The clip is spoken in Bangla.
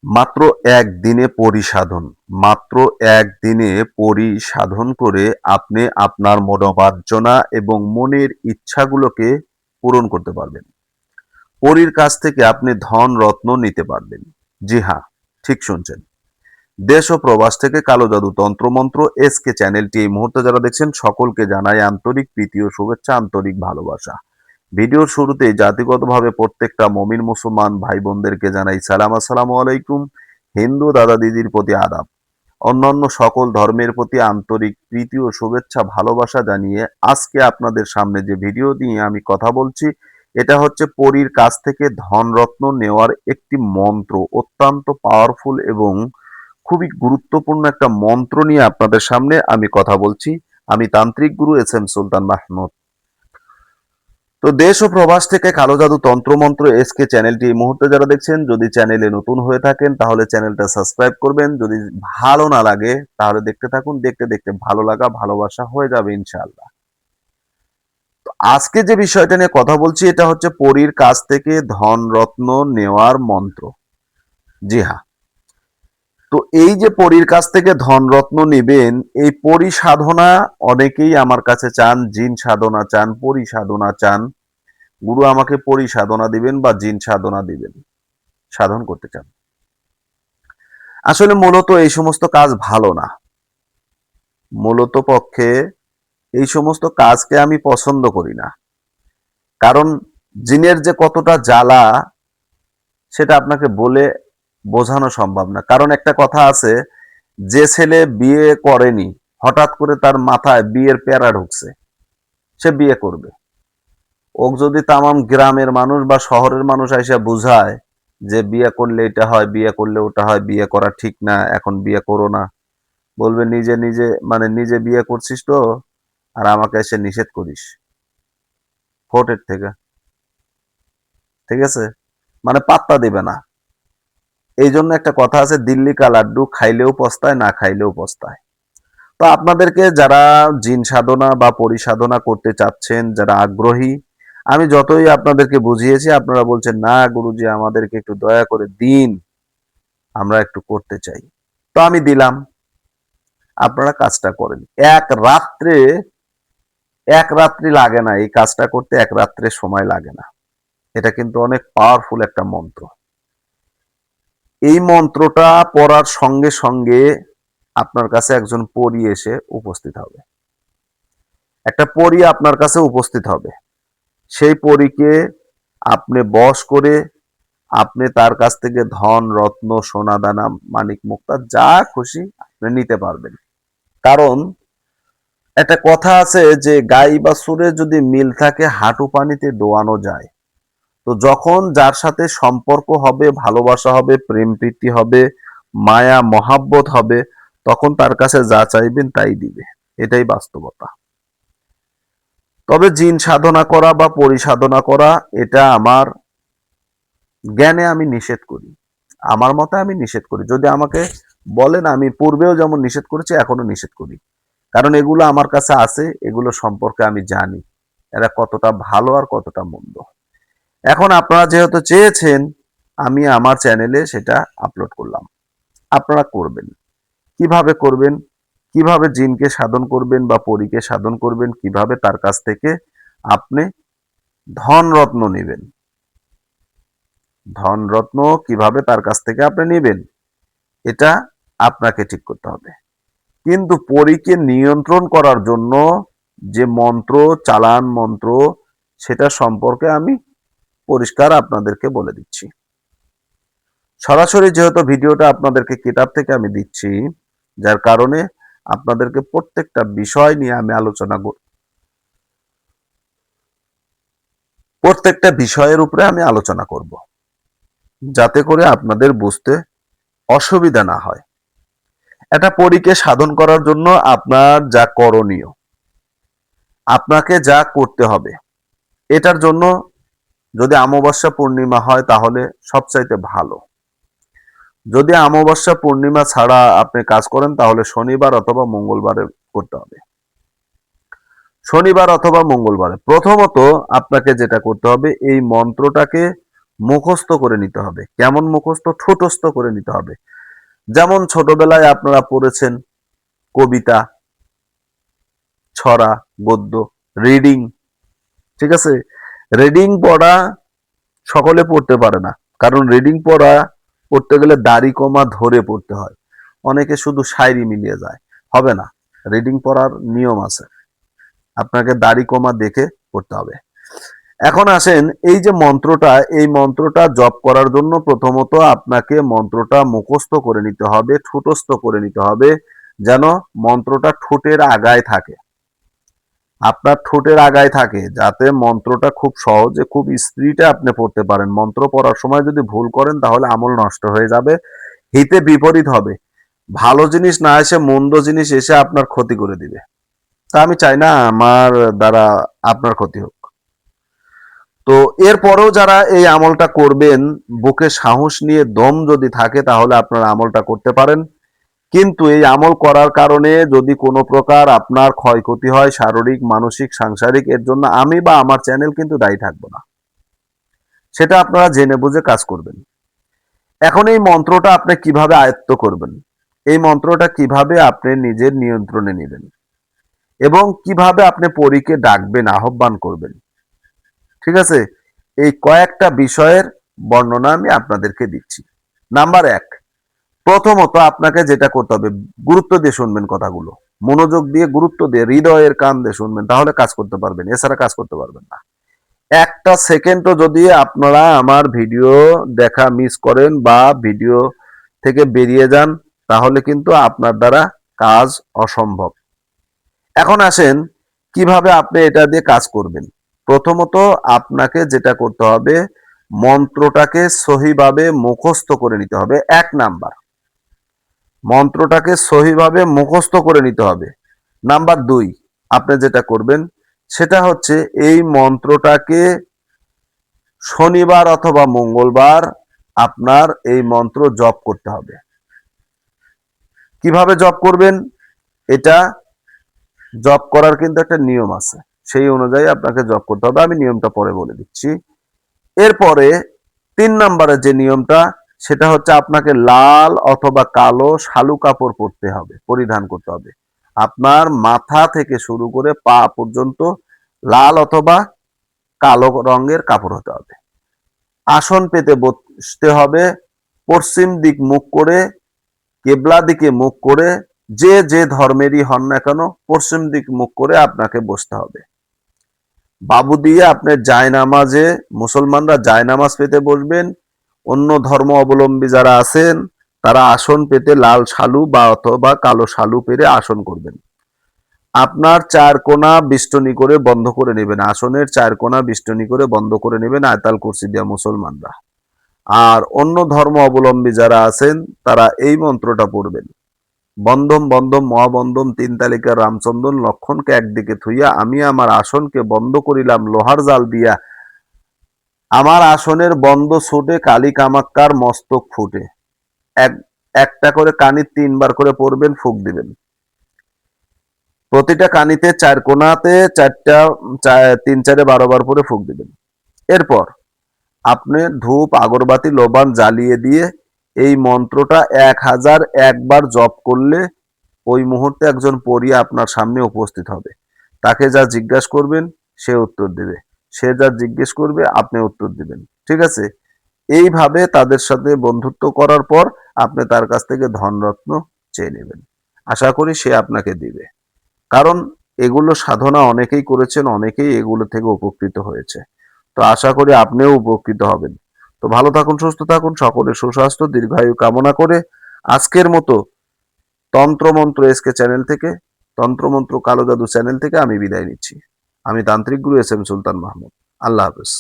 মাত্র একদিনে পরিসাধন। মাত্র একদিনে পরিসাধন করে আপনি আপনার মনোবাঞ্ছনা এবং মনের ইচ্ছাগুলোকে পূরণ করতে পারবেন। পরীর কাছ থেকে আপনি ধন রত্ন নিতে পারবেন। জি হ্যাঁ, ঠিক শুনছেন। দেশ ও প্রবাস থেকে কালো জাদু তন্ত্রমন্ত্র এসকে চ্যানেলটি এই মুহূর্তে যারা দেখছেন সকলকে জানাই আন্তরিক প্রীতি ও শুভেচ্ছা, আন্তরিক ভালোবাসা। ভিডিওর শুরুতেই জাতিগতভাবে প্রত্যেকটা মমিন মুসলমান ভাই বোনদেরকে জানাই সালাম, আসসালামু আলাইকুম। হিন্দু দাদা দিদির প্রতি আদাব। অন্যান্য সকল ধর্মের প্রতি আন্তরিক প্রীতি ও শুভেচ্ছা ভালোবাসা জানিয়ে আজকে আপনাদের সামনে যে ভিডিও নিয়ে আমি কথা বলছি, এটা হচ্ছে পরীর কাছ থেকে ধনরত্ন নেওয়ার একটি মন্ত্র। অত্যন্ত পাওয়ারফুল এবং খুবই গুরুত্বপূর্ণ একটা মন্ত্র নিয়ে আপনাদের সামনে আমি কথা বলছি। আমি তান্ত্রিক গুরু এস এম সুলতান মাহমুদ। তো দেশ ও প্রবাস থেকে কালো জাদু তন্ত্রমন্ত্র এসকে চ্যানেলটি এই মুহূর্তে যারা দেখছেন, যদি চ্যানেলে নতুন হয়ে থাকেন তাহলে চ্যানেলটা সাবস্ক্রাইব করবেন। যদি ভালো না লাগে তাহলে দেখতে থাকুন, দেখতে দেখতে ভালো লাগা ভালোবাসা হয়ে যাবে ইনশাআল্লাহ। তো আজকে যে বিষয়টা নিয়ে কথা বলছি এটা হচ্ছে পরীর কাছ থেকে ধন রত্ন নেওয়ার মন্ত্র। জি হ্যাঁ, তো এই যে পরীর কাছ থেকে ধনরত্ন নেবেন, এই পরি সাধনা অনেকেই আমার কাছে চান, জিন সাধনা চান, পরি সাধনা চান। গুরু আমাকে পরি সাধনা দিবেন বা জিন সাধনা দিবেন, সাধন করতে চান। আসলে মূলত এই সমস্ত কাজ ভালো না। মূলত পক্ষে এই সমস্ত কাজকে আমি পছন্দ করি না। কারণ জিনের যে কতটা জ্বালা সেটা আপনাকে বলে বোঝানো সম্ভব না। কারণ একটা কথা আছে, যে ছেলে বিয়ে করেনি হঠাৎ করে তার মাথায় বিয়ের প্যারা ঢুকছে, সে বিয়ে করবে। ওক যদি তামাম গ্রামের মানুষ বা শহরের মানুষ আইসা বুঝায় যে বিয়ে করলে এটা হয়, বিয়ে করলে ওটা হয়, বিয়ে করা ঠিক না, এখন বিয়ে করো না, বলবে নিজে নিজে মানে নিজে বিয়ে করছিস তো, আর আমাকে এসে নিষেধ করিস ভোটের থেকে। ঠিক আছে, মানে পাত্তা দিবে না। এই জন্য একটা কথা আছে, দিল্লি কা লাড্ডু খাইলেও পস্তায়, না খাইলেও পস্তায়। তো আপনাদেরকে যারা জিন সাধনা বা পরিসাধনা করতে চাচ্ছেন, যারা আগ্রহী, আমি যতই আপনাদেরকে বুঝিয়েছি আপনারা বলছেন না গুরুজি আমাদেরকে একটু দয়া করে দিন, আমরা একটু করতে চাই। তো আমি দিলাম, আপনারা কাজটা করেন। এক রাত্রে, এক রাত্রি লাগে না এই কাজটা করতে, এক রাত্রে সময় লাগে না। এটা কিন্তু অনেক পাওয়ারফুল একটা মন্ত্র। এই মন্ত্রটা পড়ার সঙ্গে সঙ্গে আপনার কাছে একজন পরী এসে উপস্থিত হবে। একটা পরী আপনার কাছে উপস্থিত হবে। সেই পরীকে আপনি বশ করে আপনি তার কাছ থেকে ধন রত্ন সোনা দানা মানিক মুক্তা যা খুশি আপনি নিতে পারবেন। কারণ একটা কথা আছে যে গাই বাছুরে যদি মিল থাকে হাঁটু পানিতে দোয়ানো যায়। তো যখন যার সাথে সম্পর্ক হবে, ভালোবাসা হবে, প্রেম প্রীতি হবে, মায়া মহাব্বত হবে, তখন তার কাছে যা চাইবেন তাই দিবে। এটাই বাস্তবতা। তবে জিন সাধনা করা বা পরিসাধনা করা এটা আমার জ্ঞানে আমি নিষেধ করি। আমার মতে আমি নিষেধ করি। যদি আমাকে বলেন, আমি পূর্বেও যেমন নিষেধ করেছি এখনো নিষেধ করি। কারণ এগুলো আমার কাছে আছে, এগুলো সম্পর্কে আমি জানি এরা কতটা ভালো আর কতটা মন্দ। এখন আপনারা যেহেতু চেয়েছেন, আমি আমার চ্যানেলে সেটা আপলোড করলাম। আপনারা করবেন। কিভাবে করবেন, কিভাবে জিনকে সাধন করবেন বা পরীকে সাধন করবেন, কিভাবে তার কাছ থেকে আপনি ধন রত্ন নেবেন, ধনরত্ন কিভাবে তার কাছ থেকে আপনি নেবেন, এটা আপনাকে ঠিক করতে হবে। কিন্তু পরীকে নিয়ন্ত্রণ করার জন্য যে মন্ত্র, চালান মন্ত্র, সেটা সম্পর্কে আমি পরিষ্কার আপনাদেরকে বলে দিচ্ছি। সরাসরি যেহেতু ভিডিওটা আপনাদেরকে কিতাব থেকে আমি দিচ্ছি, যার কারণে আপনাদেরকে প্রত্যেকটা বিষয় নিয়ে আমি আলোচনা করব, প্রত্যেকটা বিষয়ের উপরে আমি আলোচনা করব, যাতে করে আপনাদের বুঝতে অসুবিধা না হয়। একটা পরীকে সাধন করার জন্য আপনার যা করণীয়, আপনাকে যা করতে হবে, এটার জন্য যদি অমাবস্যা পূর্ণিমা হয় তাহলে সবচাইতে ভালো। যদি অমাবস্যা পূর্ণিমা ছাড়া আপনি কাজ করেন তাহলে শনিবার অথবা মঙ্গলবারে করতে হবে। শনিবার অথবা মঙ্গলবারে প্রথমত আপনাকে যেটা করতে হবে, এই মন্ত্রটাকে মুখস্থ করে নিতে হবে। কেমন মুখস্থ? ঠোঁটস্থ করে নিতে হবে। যেমন ছোটবেলায় আপনারা পড়েছেন কবিতা, ছড়া, গদ্য, রিডিং, ঠিক আছে? রিডিং পড়া সকলে পড়তে পারে না, কারণ রিডিং পড়া পড়তে গেলে দাড়ি কমা ধরে পড়তে হয়। অনেকে শুধু শায়রি মিলিয়ে যায়, হবে না। রিডিং পড়ার নিয়ম আছে, আপনাকে দাড়ি কমা দেখে পড়তে হবে। এখন আসেন, এই যে মন্ত্রটা, এই মন্ত্রটা জপ করার জন্য প্রথমত আপনাকে মন্ত্রটা মুখস্থ করে নিতে হবে, ঠোঁটস্থ করে নিতে হবে, যেন মন্ত্রটা ঠোঁটের আগায় থাকে, আপনার ঠোঁটের আগায় থাকে, যাতে মন্ত্রটা খুব সহজে, খুব স্পিডে আপনি পড়তে পারেন। মন্ত্র পড়ার সময় যদি ভুল করেন তাহলে আমল নষ্ট হয়ে যাবে, হিতে বিপরীত হবে। ভালো জিনিস না এসে মন্দ জিনিস এসে আপনার ক্ষতি করে দিবে। তা আমি চাই না আমার দ্বারা আপনার ক্ষতি হোক। তো এরপরেও যারা এই আমলটা করবেন, বুকে সাহস নিয়ে দম যদি থাকে তাহলে আপনারা আমলটা করতে পারেন। কিন্তু এই আমল করার কারণে যদি কোনো প্রকার আপনার ক্ষয়ক্ষতি হয়, শারীরিক, মানসিক, সাংসারিক, এর জন্য আমি বা আমার চ্যানেল কিন্তু দায়ী থাকবো না। সেটা আপনারা জেনে বুঝে কাজ করবেন। এখন এই মন্ত্রটা আপনি কিভাবে আয়ত্ত করবেন, এই মন্ত্রটা কিভাবে আপনি নিজের নিয়ন্ত্রণে নেবেন এবং কিভাবে আপনি পরীকে ডাকবেন, আহ্বান করবেন, ঠিক আছে? এই কয়েকটা বিষয়ের বর্ণনা আমি আপনাদেরকে দিচ্ছি। নাম্বার 1, প্রথমত আপনাকে যেটা করতে হবে, গুরুত্ব দিয়ে শুনবেন কথাগুলো, মনোযোগ দিয়ে, গুরুত্ব দিয়ে, হৃদয়ের কান দিয়ে শুনবেন, তাহলে কাজ করতে পারবেন, এছাড়া কাজ করতে পারবেন না। একটা সেকেন্ডও যদি আপনারা আমার ভিডিও দেখা মিস করেন বা ভিডিও থেকে বেরিয়ে যান, তাহলে কিন্তু আপনার দ্বারা কাজ অসম্ভব। এখন আসেন কিভাবে আপনি এটা দিয়ে কাজ করবেন। প্রথমত আপনাকে যেটা করতে হবে, মন্ত্রটাকে সহিভাবে মুখস্থ করে নিতে হবে। 1 নাম্বার, মন্ত্রটাকে সহিভাবে মুখস্থ করে নিতে হবে। নাম্বার 2, আপনি যেটা করবেন সেটা হচ্ছে এই মন্ত্রটাকে শনিবার অথবা মঙ্গলবার আপনার এই মন্ত্র জপ করতে হবে। কিভাবে জপ করবেন, এটা জপ করার কিন্তু একটা নিয়ম আছে, সেই অনুযায়ী আপনাকে জপ করতে হবে। আমি নিয়মটা পরে বলে দিচ্ছি। এরপরে 3 নম্বরে যে নিয়মটা, সেটা হচ্ছে আপনাকে লাল অথবা কালো শালু কাপড় পরতে হবে, পরিধান করতে হবে। আপনার মাথা থেকে শুরু করে পা পর্যন্ত লাল অথবা কালো রঙের কাপড় হতে হবে। আসন পেতে বসতে হবে, পশ্চিম দিক মুখ করে, কেবলা দিকে মুখ করে, যে যে ধর্মেরই হন না কেন পশ্চিম দিক মুখ করে আপনাকে বসতে হবে। বাবু দিয়ে আপনি জায়নামাজে, মুসলমানরা জায়নামাজ পেতে বসবেন। অন্য ধর্ম অবলম্বী যারা আছেন তারা আসন পেতে লাল শালু বা অথবা কালো শালু পেরে আসন করবেন। আপনার 4 কোণা বিষ্টনী করে বন্ধ করে নেবেন, আসনের 4 কোণা বিষ্টনী করে বন্ধ করে নেবেন আয়তাল কুরসি দিয়া মুসলমানরা। আর অন্য ধর্ম অবলম্বী যারা আছেন তারা এই মন্ত্রটা পড়বেন। বন্ধম বন্ধম মহাবন্ধম 3 তালিকার রামচন্দন লক্ষণকে একদিকে থুইয়া আমি আমার আসনকে বন্ধ করিলাম লোহার জাল দিয়া, আমার আসনের বন্ধ ছুটে কালী কামাক্কার মস্তক ফুটে। একটা করে কানি 3 বার করে পড়বেন, ফুঁক দিবেন। প্রতিটা কানিতে 4 কোণাতে 4টা 3 4 12 বার করে ফুঁক দিবেন। এরপর আপনি ধূপ, আগরবাতি, লোবান জ্বালিয়ে দিয়ে এই মন্ত্রটা 1001 বার জপ করলে ওই মুহূর্তে একজন পরী আপনার সামনে উপস্থিত হবে। তাকে যা জিজ্ঞাসা করবেন সে উত্তর দেবে, সে যা জিজ্ঞেস করবে আপনি উত্তর দিবেন, ঠিক আছে? এইভাবে তাদের সাথে বন্ধুত্ব করার পর আপনি তার কাছ থেকে ধনরত্ন চেয়ে নেবেন। আশা করি সে আপনাকে দিবে, কারণ এগুলো সাধনা অনেকেই করেছেন, অনেকেই এগুলো থেকে উপকৃত হয়েছে। তো আশা করি আপনিও উপকৃত হবেন। তো ভালো থাকুন, সুস্থ থাকুন, সকলের সুস্বাস্থ্য দীর্ঘায়ু কামনা করে আজকের মতো তন্ত্রমন্ত্র এসকে চ্যানেল থেকে, তন্ত্রমন্ত্র কালো জাদু চ্যানেল থেকে আমি বিদায় নিচ্ছি। আমি তান্ত্রিক গুরু এস এম সুলতান মাহমুদ। আল্লাহ হাফেজ।